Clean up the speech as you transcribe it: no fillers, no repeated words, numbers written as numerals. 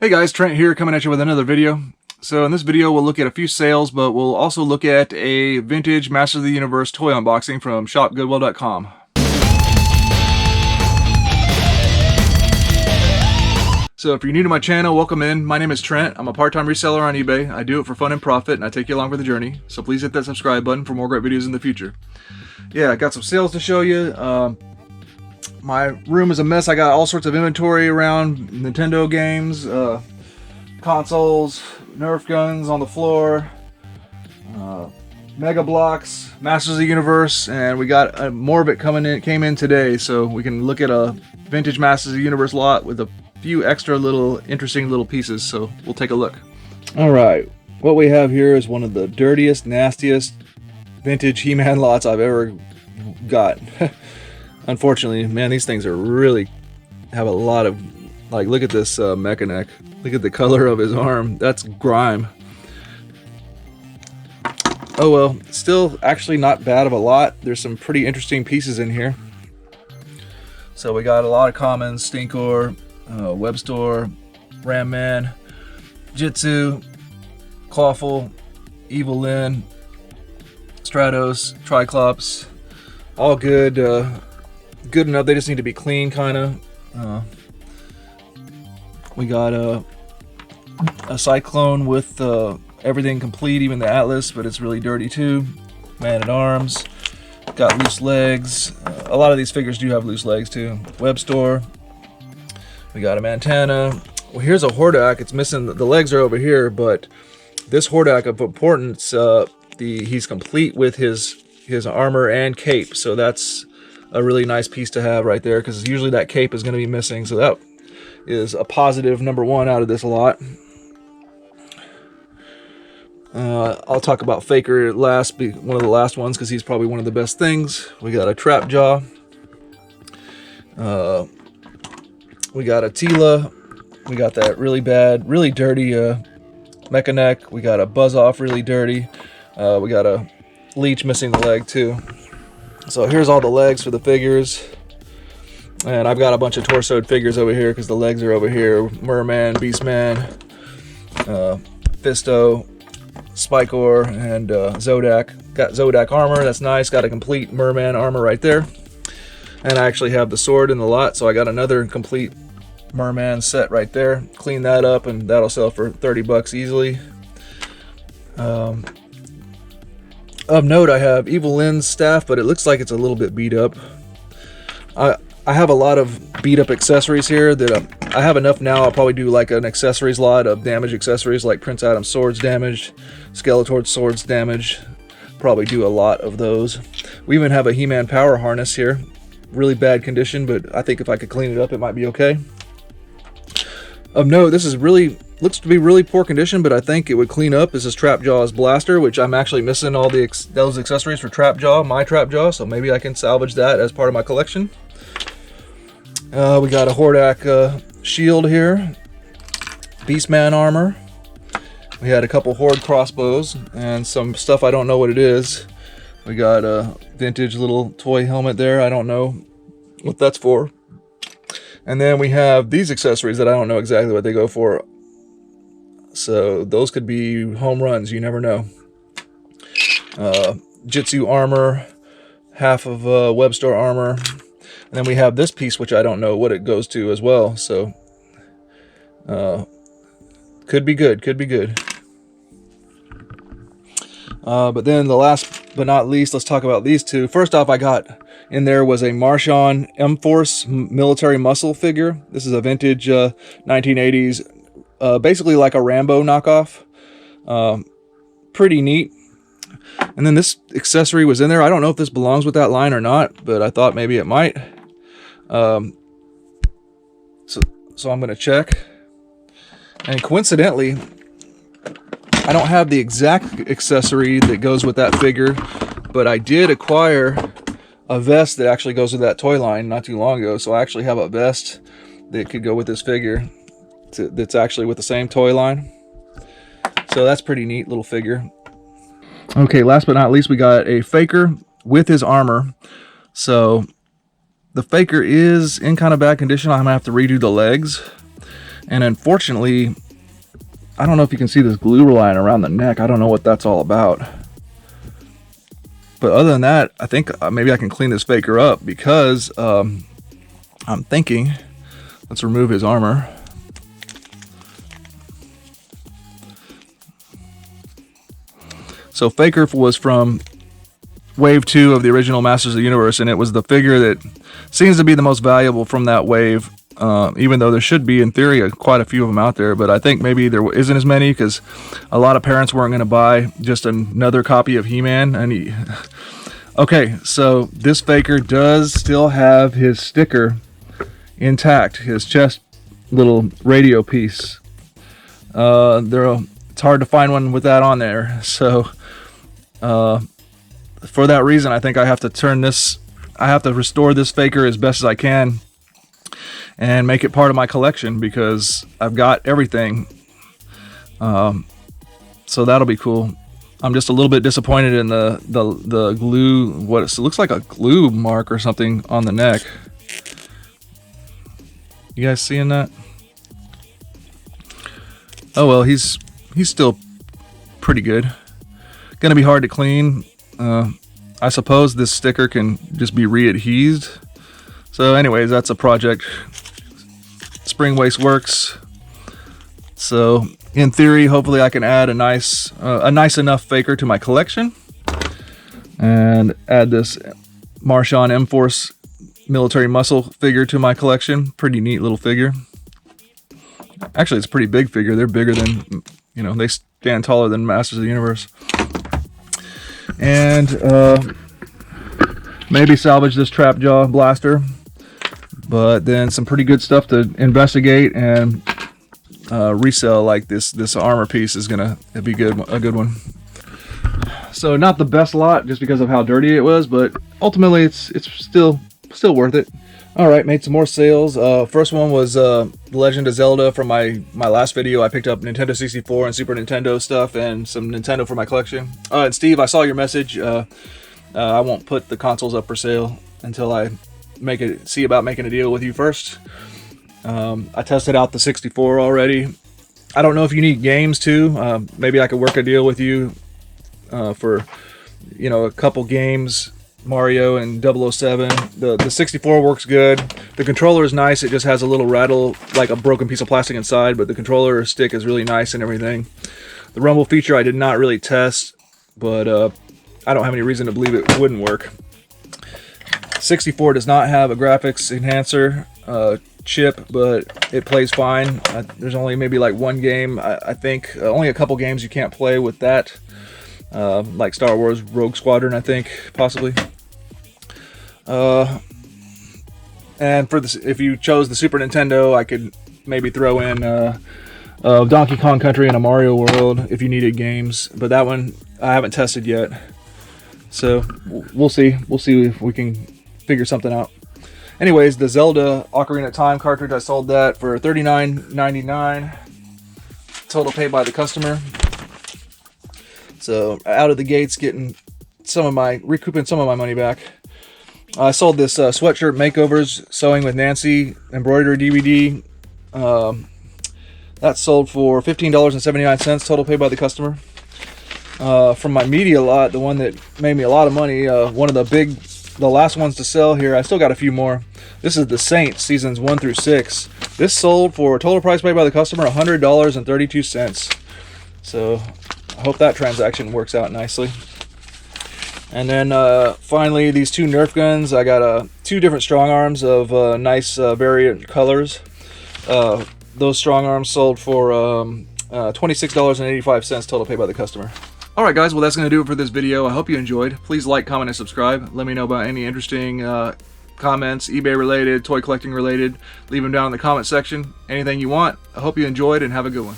Hey guys, Trent here coming at you with another video. So in this video we'll look at a few sales, but we'll also look at a vintage Masters of the Universe toy unboxing from shopgoodwill.com. So if you're new to my channel, welcome in. My name is Trent. I'm a part-time reseller on eBay. I do it for fun and profit, and I take you along for the journey. So please hit that subscribe button for more great videos in the future. Yeah, I got some sales to show you. My room is a mess. I got all sorts of inventory around Nintendo games, consoles, Nerf guns on the floor, Mega Blocks, Masters of the Universe, and we got more of it came in today, so we can look at a vintage Masters of the Universe lot with a few extra interesting little pieces. So we'll take a look. All right, what we have here is one of the dirtiest, nastiest vintage He-Man lots I've ever got. Unfortunately, man, these things are really have a lot of, like, look at this mecha neck. Look at the color of his arm. That's grime. Oh well, still actually not bad of a lot. There's some pretty interesting pieces in here. So we got a lot of commons: Stinkor, Webstore, Ram Man, Jitsu, Clawful, Evil Lyn, Stratos, Triclops. All good. Good enough. They just need to be clean, kind of. We got a Cyclone with everything complete, even the Atlas, but it's really dirty too. Man at Arms. Got loose legs. A lot of these figures do have loose legs too. Webstore. We got a Mantana. Well, here's a Hordak. It's missing. The legs are over here, but this Hordak of importance, he's complete with his armor and cape, so that's a really nice piece to have right there, because usually that cape is going to be missing. So that is a positive number one out of this lot. I'll talk about Faker last, one of the last ones, because he's probably one of the best things. We got a Trap Jaw. We got a Tila. We got that really bad, really dirty Mecha Neck. We got a Buzz Off, really dirty. We got a Leech missing the leg too. So here's all the legs for the figures, and I've got a bunch of torsoed figures over here because the legs are over here. Merman, Beastman, Fisto, Spikor, and Zodak. Got Zodak armor, that's nice. Got a complete Merman armor right there. And I actually have the sword in the lot, so I got another complete Merman set right there. Clean that up, and that'll sell for 30 bucks easily. Of note, I have Evil Lyn's staff, but it looks like it's a little bit beat up. I have a lot of beat up accessories here that I have enough now. I'll probably do like an accessories lot of damaged accessories, like Prince Adam's sword's damaged, Skeletor's sword's damaged. Probably do a lot of those. We even have a He-Man power harness here. Really bad condition, but I think if I could clean it up, it might be okay. Of note, this is looks to be really poor condition, but I think it would clean up. This is Trap Jaw's blaster, which I'm actually missing all those accessories for Trap Jaw, my Trap Jaw, so maybe I can salvage that as part of my collection. We got a Hordak shield here, Beastman armor. We had a couple Horde crossbows and some stuff I don't know what it is. We got a vintage little toy helmet there. I don't know what that's for. And then we have these accessories that I don't know exactly what they go for. So those could be home runs, you never know. Jitsu armor, half of Webstore armor. And then we have this piece, which I don't know what it goes to as well. So could be good, could be good. But then the last but not least, let's talk about these two. First off, I got in there was a Marchon M-Force military muscle figure. This is a vintage 1980s, basically like a Rambo knockoff. Pretty neat. And then this accessory was in there. I don't know if this belongs with that line or not, but I thought maybe it might. So I'm going to check. And coincidentally, I don't have the exact accessory that goes with that figure, but I did acquire a vest that actually goes with that toy line not too long ago. So I actually have a vest that could go with this figure that's actually with the same toy line. So that's pretty neat little figure. Okay, last but not least, we got a Faker with his armor. So the Faker is in kind of bad condition. I'm gonna have to redo the legs. And unfortunately, I don't know if you can see this glue line around the neck. I don't know what that's all about. But other than that, I think maybe I can clean this faker up, because I'm thinking, let's remove his armor. So Faker was from wave 2 of the original Masters of the Universe, and it was the figure that seems to be the most valuable from that wave, even though there should be, in theory, quite a few of them out there. But I think maybe there isn't as many, because a lot of parents weren't going to buy just another copy of He-Man. Okay, so this Faker does still have his sticker intact, his chest little radio piece. It's hard to find one with that on there, so for that reason, I think I have to restore this Faker as best as I can and make it part of my collection, because I've got everything. So that'll be cool. I'm just a little bit disappointed in the glue. It looks like a glue mark or something on the neck. You guys seeing that? Oh well, he's still pretty good. Gonna be hard to clean. I suppose this sticker can just be readhesed. So anyways, that's a project. Spring Waste Works. So in theory, hopefully I can add a nice enough Faker to my collection, and add this Marshawn M-Force military muscle figure to my collection. Pretty neat little figure. Actually, it's a pretty big figure. They're bigger than, they stand taller than Masters of the Universe. And maybe salvage this trap jaw blaster, but then some pretty good stuff to investigate and resell, like this armor piece is gonna be a good one. So not the best lot, just because of how dirty it was, but ultimately it's still worth it. All right, made some more sales. First one was The Legend of Zelda. From my last video, I picked up Nintendo 64 and Super Nintendo stuff, and some Nintendo for my collection. And Steve, I saw your message. I won't put the consoles up for sale until I see about making a deal with you first. I tested out the 64 already. I don't know if you need games too. Maybe I could work a deal with you for a couple games. Mario and 007. The 64 works good. The controller is nice. It just has a little rattle, like a broken piece of plastic inside, but the controller stick is really nice and everything. The rumble feature I did not really test, but I don't have any reason to believe it wouldn't work. 64 does not have a graphics enhancer chip, but it plays fine. There's only maybe like one game, I think, only a couple games you can't play with that, like Star Wars Rogue Squadron, I think, possibly. And for this, if you chose the Super Nintendo, I could maybe throw in Donkey Kong Country and a Mario World if you needed games, but that one I haven't tested yet. So we'll see. We'll see if we can figure something out. Anyways, the Zelda Ocarina of Time cartridge, I sold that for $39.99. Total paid by the customer. So out of the gates, getting recouping some of my money back. I sold this sweatshirt makeovers sewing with Nancy embroidery DVD. That sold for $15.79. Total paid by the customer. From my media lot, the one that made me a lot of money, one of the last ones to sell here. I still got a few more. This is the Saints seasons 1 through 6. This sold for a total price paid by the customer, $100.32. So I hope that transaction works out nicely. And then finally, these two Nerf guns. I got two different strong arms of nice variant colors. Those strong arms sold for $26.85 total paid by the customer. Alright guys, well that's going to do it for this video. I hope you enjoyed. Please like, comment, and subscribe. Let me know about any interesting comments, eBay related, toy collecting related. Leave them down in the comment section. Anything you want. I hope you enjoyed and have a good one.